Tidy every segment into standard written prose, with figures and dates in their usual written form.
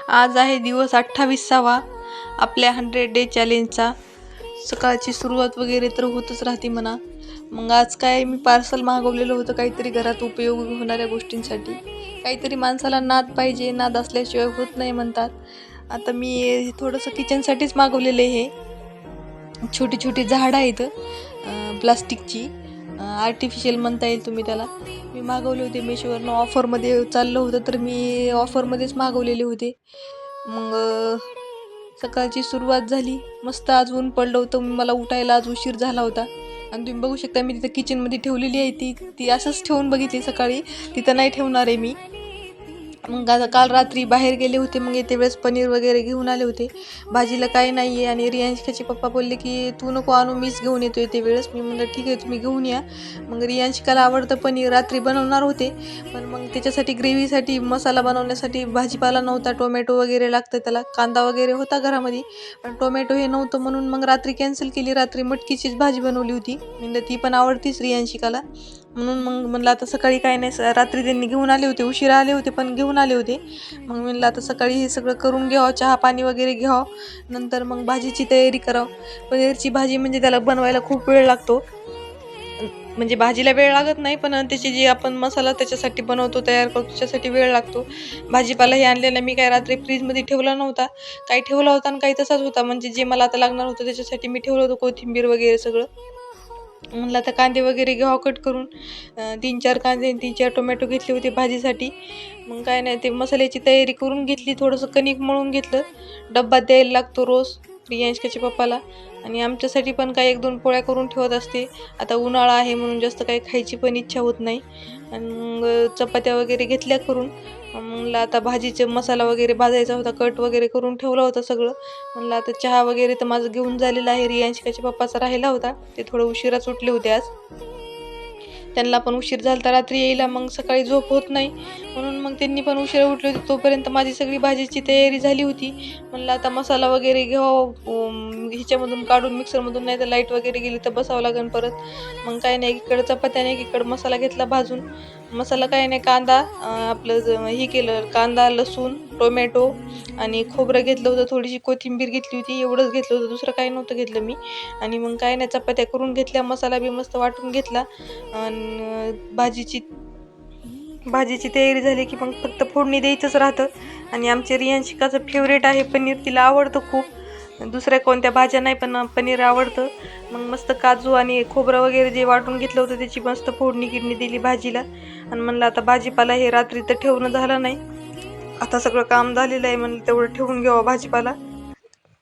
आज आहे दिवस 28वा आपल्या 100 डे चॅलेंजचा. सकाळची सुरुवात वगैरे तर होतच राहते म्हणा. मग आज काय मी पार्सल मागवलेलं होतं काहीतरी घरात उपयोगी होणाऱ्या गोष्टींसाठी. काहीतरी माणसाला नाद पाहिजे, नाद असल्याशिवाय होत नाही म्हणतात. आता मी थोडंसं किचनसाठीच मागवलेलं आहे. हे छोटी छोटी झाडं आहेत प्लास्टिकची, आर्टिफिशियल म्हणता येईल तुम्ही त्याला. मी मागवले होते मेशोवरनं, ऑफरमध्ये चाललं होतं तर मी ऑफरमध्येच मागवलेले होते. मग सकाळची सुरुवात झाली. मस्त आज ऊन पडलं होतं. मला उठायला आज उशीर झाला होता. आणि तुम्ही बघू शकता मी तिथं किचनमध्ये ठेवलेली आहे. ती असंच ठेवून बघितली सकाळी, तिथं नाही ठेवणार आहे मी. मग आता काल रात्री बाहेर गेले होते, मग येते वेळेस पनीर वगैरे घेऊन आले होते. भाजीला काही नाही आहे. आणि रियांशिकाचे पप्पा बोलले की तू नको आणू, मीच घेऊन येतो येते वेळेस. मी म्हणलं ठीक आहे तुम्ही घेऊन या. मग रियांशिकाला आवडतं पनीर, रात्री बनवणार होते पण मग त्याच्यासाठी ग्रेव्हीसाठी मसाला बनवण्यासाठी भाजीपाला नव्हता. टोमॅटो वगैरे लागतं त्याला, कांदा वगैरे होता घरामध्ये पण टोमॅटो हे नव्हतं, म्हणून मग रात्री कॅन्सल केली. रात्री मटकीचीच भाजी बनवली होती. म्हणजे ती पण आवडतीच रियांशिकाला, म्हणून मग म्हणलं आता सकाळी काय नाही. रात्री त्यांनी घेऊन आले होते, उशिरा आले होते पण घेऊन आले होते. मग म्हणलं आता सकाळी हे सगळं करून घ्यावं, चहा पाणी वगैरे घ्यावं, नंतर मग भाजीची तयारी करावं. पनीरची भाजी म्हणजे त्याला बनवायला खूप वेळ लागतो. म्हणजे भाजीला वेळ लागत नाही, पण त्याची जी आपण मसाला त्याच्यासाठी बनवतो, तयार करतो, त्याच्यासाठी वेळ लागतो. भाजीपाला हे आणलेला मी काय रात्री फ्रीजमध्ये ठेवला नव्हता. काही ठेवला होता आणि काही तसाच होता. म्हणजे जे मला आता लागणार होतं त्याच्यासाठी मी ठेवलं होतं, कोथिंबीर वगैरे सगळं. म्हणलं आता कांदे वगैरे घ्यावं कट करून. 3-4 कांदे आणि 3-4 टोमॅटो घेतले होते भाजीसाठी. मग काय नाही, ते मसाल्याची तयारी करून घेतली. थोडंसं कणिक मळून घेतलं. डब्यात द्यायला लागतो रोज रियांशिकाच्या पप्पाला. आणि आमच्यासाठी पण काही 1-2 पोळ्या करून ठेवत असते. आता उन्हाळा आहे म्हणून जास्त काही खायची पण इच्छा होत नाही. आणि मग चपात्या वगैरे घेतल्या करून. म्हणलं आता भाजीचे मसाला वगैरे भाजायचा होता, कट वगैरे करून ठेवलं होतं सगळं. म्हणलं आता चहा वगैरे तर माझं घेऊन झालेलं आहे. रियांशिकाच्या पप्पाचा राहिला होता, ते थोडं उशिराच उठले होते आज. त्यांना पण उशीर झाला तर रात्री यायला, मग सकाळी झोप होत नाही म्हणून मग त्यांनी पण उशिरा उठले होते. तोपर्यंत माझी सगळी भाजीची तयारी झाली होती. म्हणलं आता मसाला वगैरे घ्यावं, ह्याच्यामधून काढून मिक्सरमधून, नाही तर लाईट वगैरे गेली तर बसावं लागेल परत. मग काय नाही, एकीकडे चपात्या आणि एकीकडे मसाला घेतला भाजून. मसाला काय नाही, कांदा आपलं हे केलं, कांदा, लसूण, टोमॅटो आणि खोबरं घेतलं होतं, थोडीशी कोथिंबीर घेतली होती, एवढंच घेतलं होतं, दुसरं काही नव्हतं घेतलं मी. आणि मग काय नाही, चपात्या करून घेतल्या, मसाला बी मस्त वाटून घेतला. आणि भाजीची तयारी झाली की मग फक्त फोडणी द्यायचंच राहतं. आणि आमच्या रियांशिकाचं फेवरेट आहे पनीर, तिला आवडतं खूप. दुसऱ्या कोणत्या भाज्या नाही पण पनीर आवडतं. मग मस्त काजू आणि खोबरं वगैरे जे वाटून घेतलं होतं त्याची मस्त फोडणी गिडणी दिली भाजीला. आणि म्हणलं आता भाजीपाला हे रात्री तर ठेवणं झालं नाही, आता सगळं काम झालेलं आहे, म्हणलं तेवढं ठेवून घ्यावं भाजीपाला.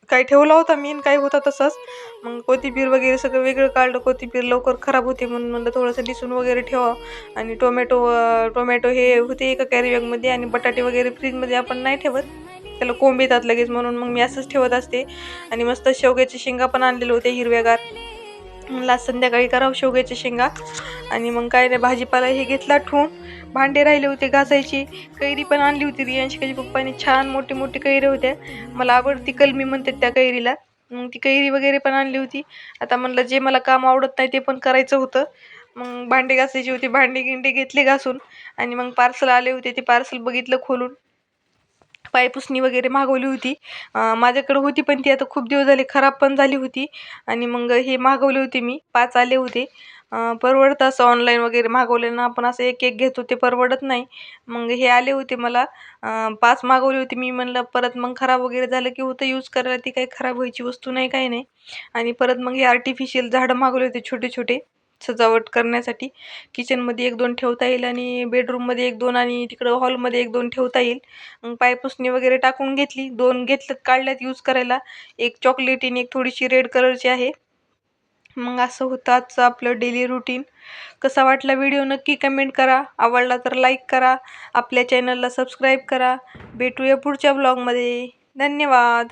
काही ठेवला होता मी, काही होता तसंच. मग कोथिंबीर वगैरे सगळं वेगळं काढलं. कोथिंबीर लवकर खराब होते म्हणून म्हणलं थोडंसं लिसून वगैरे ठेवा. आणि टोमॅटो हे होते एका कॅरीबॅगमध्ये, आणि बटाटे वगैरे फ्रीजमध्ये आपण नाही ठेवत, त्याला कोंब येतात लगेच, म्हणून मग मी असंच ठेवत असते. आणि मस्त शेवग्याच्या शेंगा पण आणलेल्या होत्या हिरव्यागार. म्हणलं आज संध्याकाळी करावं शेवग्याच्या शेंगा. आणि मग काय नाही, भाजीपाला हे घेतला ठेवून. भांडे राहिले होते घासायची. कैरी पण आणली होती रियांशिकाच्या पप्पाने, छान मोठी मोठी कैरी होत्या. मला आवडती कलमी म्हणतात त्या कैरीला. मग ती कैरी वगैरे पण आणली होती. आता म्हणलं जे मला काम आवडत नाही ते पण करायचं होतं. मग भांडे घासायची होती, भांडे गिंडे घेतले घासून. आणि मग पार्सल आले होते, ते पार्सल बघितलं खोलून. पायपुसणी वगैरे मागवली होती. माझ्याकडे होती पण ती आता खूप दिवस झाले खराब पण झाली होती. आणि मग हे मागवले होते मी, 5 आले होते. परवडतं असं ऑनलाईन वगैरे मागवलं ना, आपण असं एक एक घेतो ते परवडत नाही. मग हे आले होते मला, 5 मागवले होते मी. म्हणलं परत मग खराब वगैरे झालं की होतं यूज करायला, ती काही खराब व्हायची वस्तू नाही, काही नाही. आणि परत मग हे आर्टिफिशियल झाडं मागवले होते छोटे छोटे, सजावट करण्यासाठी. किचनमध्ये 1-2 ठेवता येईल, आणि बेडरूममध्ये 1-2, आणि तिकडं हॉलमध्ये 1-2 ठेवता येईल. मग पायपुसणी वगैरे टाकून घेतली. 2 घेतल्यात, काढल्यात यूज करायला. एक चॉकलेटी आणि एक थोडीशी रेड कलरची आहे. मग असं होतं आजचं आपलं डेली रुटीन. कसा वाटला व्हिडिओ नक्की कमेंट करा. आवडला तर लाईक करा. आपल्या चॅनलला सबस्क्राईब करा. भेटूया पुढच्या ब्लॉगमध्ये. धन्यवाद.